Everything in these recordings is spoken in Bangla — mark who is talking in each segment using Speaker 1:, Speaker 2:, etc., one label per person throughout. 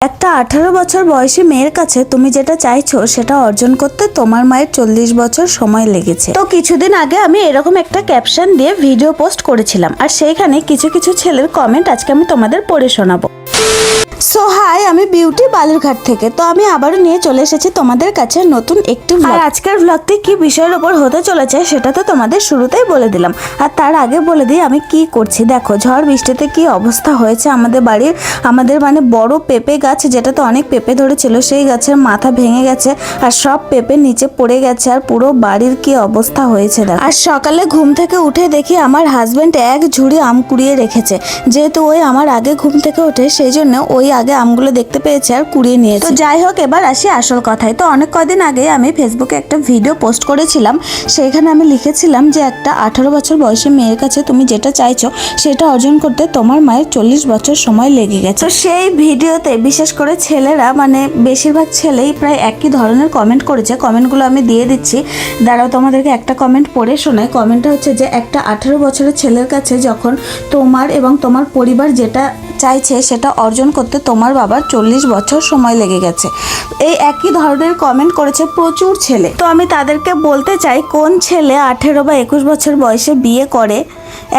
Speaker 1: একটা 18 বছর বয়সী মেয়ের কাছে তুমি যেটা চাইছো সেটা অর্জন করতে তোমার মায়ের 40 বছর সময় লেগেছে। তো কিছুদিন আগে আমি এরকম একটা ক্যাপশন দিয়ে ভিডিও পোস্ট করেছিলাম, আর সেইখানে কিছু কিছু ছেলের কমেন্ট আজকে আমি তোমাদের পড়ে শোনাবো। সো হাই, আমি বিউটি বালুরঘাট থেকে। তো আমি আবারও নিয়ে চলে এসেছি তোমাদের কাছে নতুন একটি ভ্লগ। আর আজকের ভ্লগটি কি বিষয়ের উপর হতে চলেছে সেটা তো তোমাদের শুরুতেই বলে দিলাম, আর তার আগে বলে দিই আমি কি করছি। দেখো ঝড় বৃষ্টিতে কি অবস্থা হয়েছে আমাদের বাড়ির। আমাদের মানে বড় পেঁপে গাছ, যেটাতে অনেক পেঁপে ধরেছিল, সেই গাছের মাথা ভেঙে গেছে আর সব পেঁপে নিচে পড়ে গেছে, আর পুরো বাড়ির কি অবস্থা হয়েছে দেখো। আর সকালে ঘুম থেকে উঠে দেখি আমার হাজবেন্ড এক ঝুড়ি আম কুড়িয়ে রেখেছে। যেহেতু ওই আমার আগে ঘুম থেকে ওঠে, সেই জন্য ওই আগে আমগুলো দেখতে পেয়েছে আর কুড়িয়ে নিয়েছে। তো যাই হোক, এবার আসি আসল কথায়। তো অনেক কদিন আগে আমি ফেসবুকে একটা ভিডিও পোস্ট করেছিলাম, সেইখানে আমি লিখেছিলাম যে একটা 18 বছর বয়সী মেয়ের কাছে তুমি যেটা চাইছো সেটা অর্জন করতে তোমার মায়ের 40 বছর সময় লেগে গেছে। তো সেই ভিডিওতে বিশেষ করে ছেলেরা, মানে বেশিরভাগ ছেলেই প্রায় একই ধরনের কমেন্ট করেছে। কমেন্টগুলো আমি দিয়ে দিচ্ছি, দাঁড়াও তোমাদেরকে একটা কমেন্ট পড়ে শোনাই। কমেন্টটা হচ্ছে যে একটা 18 বছরের ছেলের কাছে যখন তোমার এবং তোমার পরিবার যেটা চাইছে সেটা অর্জন করতে তোমার বাবার 40 বছর সময় লেগে গেছে। এই একই ধরনের কমেন্ট করেছে প্রচুর ছেলে। তো আমি তাদেরকে বলতে চাই, কোন ছেলে 18 বা 21 বছর বয়সে বিয়ে করে?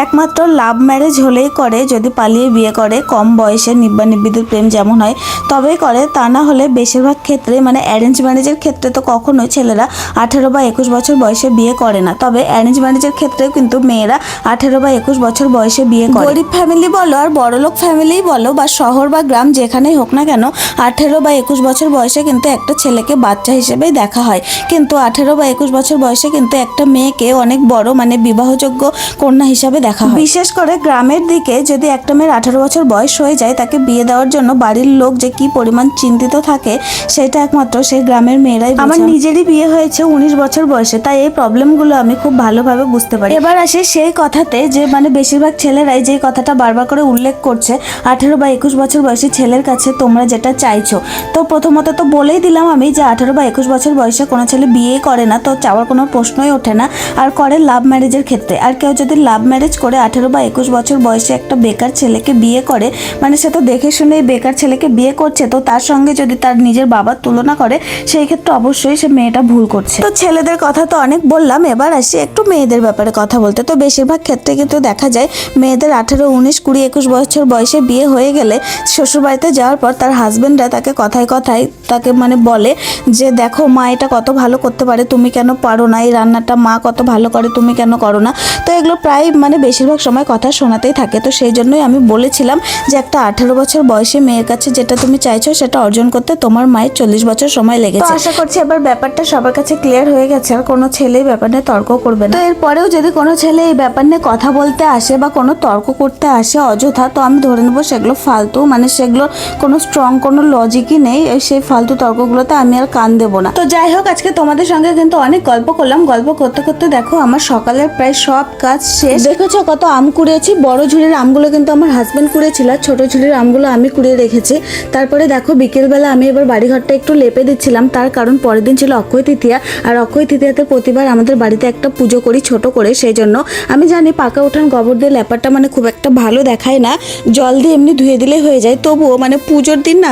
Speaker 1: একমাত্র লাভ ম্যারেজ হলেই করে, যদি পালিয়ে বিয়ে করে, কম বয়সে নিব্বানিব্বিদের প্রেম যেমন হয় তবেই করে। তা না হলে বেশিরভাগ ক্ষেত্রে, মানে অ্যারেঞ্জ ম্যারেজের ক্ষেত্রে তো কখনোই ছেলেরা 18 বা 21 বছর বয়সে বিয়ে করে না। তবে অ্যারেঞ্জ ম্যারেজের ক্ষেত্রেও কিন্তু মেয়েরা 18 বা 21 বছর বয়সে বিয়ে করে। গরিব ফ্যামিলি বলো আর বড়লোক ফ্যামিলি বলো বা শহর বা গ্রাম যেখানেই হোক না কেন, 18 বা 21 বছর বয়সে কিন্তু একটা ছেলেকে বাচ্চা হিসেবেই দেখা হয়। কিন্তু 18 বা 21 বছর বয়সে কিন্তু একটা মেয়েকে অনেক বড়, মানে বিবাহযোগ্য কন্যা হিসাবে দেখা হয়। বিশেষ করে গ্রামের দিকে যদি একটা মেয়ের 18 বছর বয়স হয়ে যায়, তাকে বিয়ে দেওয়ার জন্য বাড়ির লোক যে কি পরিমাণ চিন্তিত থাকে সেটা একমাত্র সেই গ্রামের মেয়েরাই বোঝে। আমার নিজেরই বিয়ে হয়েছে 19 বছর বয়সে, তাই এই প্রবলেমগুলো আমি খুব ভালোভাবে বুঝতে পারি। এবার আসে সেই কথাতে যে মানে বেশিরভাগ ছেলেরাই যে কথাটা বারবার করে উল্লেখ করছে, 18 বা 21 বছর বয়সী ছেলের কাছে তোমরা যেটা চাইছো। তো প্রথমত তো বলেই দিলাম আমি যে 18 বা 21 বছর বয়সে কোনো ছেলে বিয়ে করে না, তো চাওয়ার কোনো প্রশ্নই ওঠে না। আর করে লাভ ম্যারেজের ক্ষেত্রে। আর কেউ যদি লাভ ম্যারেজ করে 18 বা 21 বছর বয়সে একটা বেকার ছেলেকে বিয়ে করে, মানে সে তো দেখে শুনে বেকার ছেলেকে বিয়ে করছে, তো তার সঙ্গে যদি তার নিজের বাবার তুলনা করে, সেই ক্ষেত্রে অবশ্যই সে মেয়েটা ভুল করছে। তো ছেলেদের কথা তো অনেক বললাম, এবার আসি একটু মেয়েদের ব্যাপারে কথা বলতে। তো বেশিরভাগ ক্ষেত্রে কিন্তু দেখা যায় মেয়েদের 18, 19, 20, 21 বছর বয়সে বিয়ে হয়ে গেলে শ্বশুরবাড়িতে যাওয়ার পর তার হাজবেন্ডরা তাকে কথায় কথায় তাকে মানে বলে যে দেখো মা এটা কত ভালো করতে পারে, তুমি কেন পারো না, এই রান্নাটা মা কত ভালো করে, তুমি কেন করো না। তো এগুলো প্রায় মানে বেশিরভাগ সময় কথা শোনাতেই থাকে। তো সেই জন্যই আমি বলেছিলাম যে একটা 18 বছর বয়সী মেয়ের কাছে যেটা তুমি চাইছো সেটা অর্জন করতে তোমার মায়ের 40 বছর সময় লেগেছে। তো আশা করছি এবার ব্যাপারটা সবার কাছে ক্লিয়ার হয়ে গেছে, আর কোনো ছেলে এই ব্যাপার নিয়ে তর্ক করবে না। তো এরপরেও যদি কোনো ছেলে এই ব্যাপার নিয়ে কথা বলতে আসে বা কোনো তর্ক করতে আসে অযথা, তো আমি ধরে নেবো সেগুলো ফালতু, মানে সেগুলোর কোনো স্ট্রং কোনো লজিকই নেই। সেই ফালতু তর্কগুলোতে আমি আর কান দেবো না। তো যাই হোক, আজকে তোমাদের সঙ্গে কিন্তু অনেক গল্প করলাম। গল্প করতে করতে দেখো আমার সকালের প্রায় সব কাজ শেষ। দেখেছো কত আম কুড়িয়েছি। বড় ঝুড়ির আমগুলো কিন্তু আমার হাজবেন্ড কুড়িয়েছিল, আর ছোট ঝুড়ির আমগুলো আমি কুড়িয়ে রেখেছি। তারপরে দেখো বিকেলবেলা আমি এবার বাড়িঘরটা একটু লেপে দিচ্ছিলাম, তার কারণ পরের দিন ছিল অক্ষয় তৃতীয়া, আর অক্ষয় তৃতীয়াতে প্রতিবার আমাদের বাড়িতে একটা পুজো করি ছোট করে। সেই জন্য আমি জানি পাকা উঠান গোবর দিয়ে লেপারটা মানে খুব একটা ভালো দেখায় না, জল দিয়ে এমনি ধুয়ে দিলে হয়ে যায়। তবুও মানে পুজোর দিন না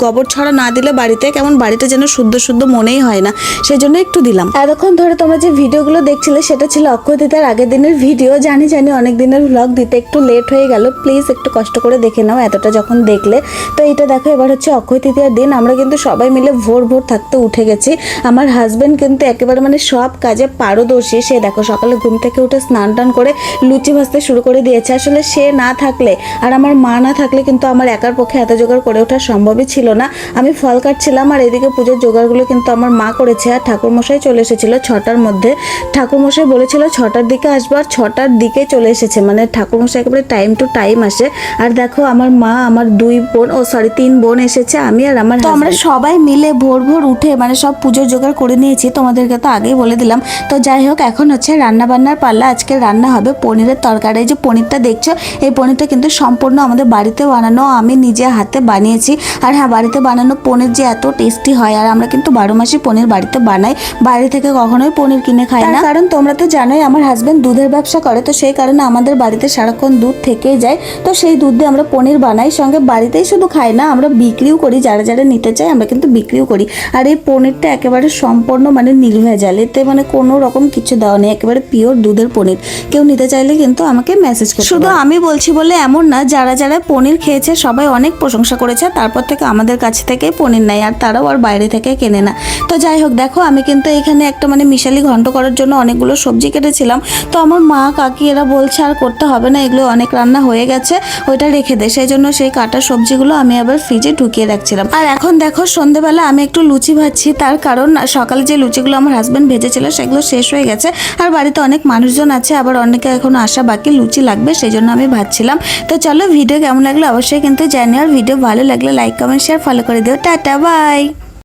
Speaker 1: গোবর ছড়া না দিলে বাড়িতে কেমন বাড়িটা যেন শুদ্ধ শুদ্ধ মনেই হয় না, সেই জন্য একটু দিলাম। এতক্ষণ ধরে তোমরা যে ভিডিওগুলো দেখছিলে সেটা ছিল অক্ষয় তৃতীয়ার আগের দিনের ভিডিও। জানি অনেক দিনের ব্লগ দিতে একটু লেট হয়ে গেল, প্লিজ একটু কষ্ট করে দেখে নাও এতটা যখন দেখলে। তো এটা দেখো এবার হচ্ছে অক্ষয় তৃতীয়ার দিন। আমরা কিন্তু সবাই মিলে ভোর ভোর থাকতে উঠে গেছি। আমার হাজবেন্ড কিন্তু একেবারে মানে সব কাজে পারদর্শী। সে দেখো সকালে ঘুম থেকে উঠে স্নান টান করে লুচি ভাজতে শুরু করে দিয়েছে। আসলে সে না থাকলে আর আমার মা না থাকলে কিন্তু আমার একার পক্ষে এত জোগাড় করে ওঠা সম্ভবই ছিল না। আমি ফল কাটছিলাম আর এদিকে পুজোর জোগাড়গুলো কিন্তু আমার মা করেছে। আর ঠাকুরমশাই চলে এসেছিল 6টার মধ্যে। ঠাকুরমশাই বলেছিল 6টার দিকে আসবো, আর 6টার দিকে চলে এসেছে, মানে ঠাকুরমশাই একেবারে টাইম টু টাইম আসে। আর দেখো আমার মা, আমার 3 বোন এসেছে, আমি আর আমার। তো আমরা সবাই মিলে ভোর ভোর উঠে মানে সব পুজোর জোগাড় করে নিয়েছি, তোমাদেরকে তো আগেই বলে দিলাম। তো যাই হোক, এখন হচ্ছে রান্না বান্নার পাল্লা। আজকে রান্না হবে পনিরের তরকারি। এই যে পনিরটা দেখছো, এই পনিরটা কিন্তু সম্পূর্ণ আমাদের বাড়িতে বানানো, আমি নিজে হাতে বানিয়েছি। আর হ্যাঁ, বাড়িতে বানানো পনির যে এত টেস্টি হয়, আর আমরা কিন্তু 12 মাসই পনির বাড়িতে বানাই, বাইরে থেকে কখনোই পনির কিনে খাই না। কারণ তোমরা তো জানোই আমার হাজবেন্ড দুধের ব্যবসা ব্যবসা করে, তো সেই কারণে আমাদের বাড়িতে সারাক্ষণ দুধ থেকেই যায়। তো সেই দুধ দিয়ে আমরা পনির বানাই, সঙ্গে বাড়িতেই শুধু খাই না, আমরা বিক্রিও করি। যারা যারা নিতে চায় আমরা কিন্তু বিক্রিও করি। আর এই পনিরটা একেবারে সম্পূর্ণ মানে নির্ভেজাল, এতে মানে কোনো রকম কিছু দেওয়া নেই, একেবারে পিওর দুধের পনির। কেউ নিতে চাইলে কিন্তু আমাকে মেসেজ করতে। শুধু আমি বলছি বলে এমন না, যারা যারা পনির খেয়েছে সবাই অনেক প্রশংসা করেছে, তারপর থেকে আমাদের কাছ থেকে পনির নেয়, আর তারাও আর বাইরে থেকে কেনে না। তো যাই হোক, দেখো আমি কিন্তু এখানে একটা মানে মিশালি ঘন্ট করার জন্য অনেকগুলো সবজি কেটেছিলাম। তো আমার মা কাকি এরা বলছে আর করতে হবে না, এগুলো অনেক রান্না হয়ে গেছে, ওইটা রেখে দে। সেই জন্য সেই কাটা সবজিগুলো আমি আবার ফ্রিজে ঢুকিয়ে রাখছিলাম। আর এখন দেখো সন্ধ্যেবেলা আমি একটু লুচি ভাজছি, তার কারণ সকালে যে লুচিগুলো আমার হাজবেন্ড ভেজেছিল সেগুলো শেষ হয়ে গেছে, আর বাড়িতে অনেক মানুষজন আছে, আবার অনেকে এখন আসা বাকি, লুচি লাগবে, সেই জন্য আমি ভাজছিলাম। তো চলো, ভিডিও কেমন লাগলো অবশ্যই কিন্তু জানিও, আর ভিডিও ভালো লাগলে লাইক কমেন্ট শেয়ার ফলো করে দিও। Tata bye.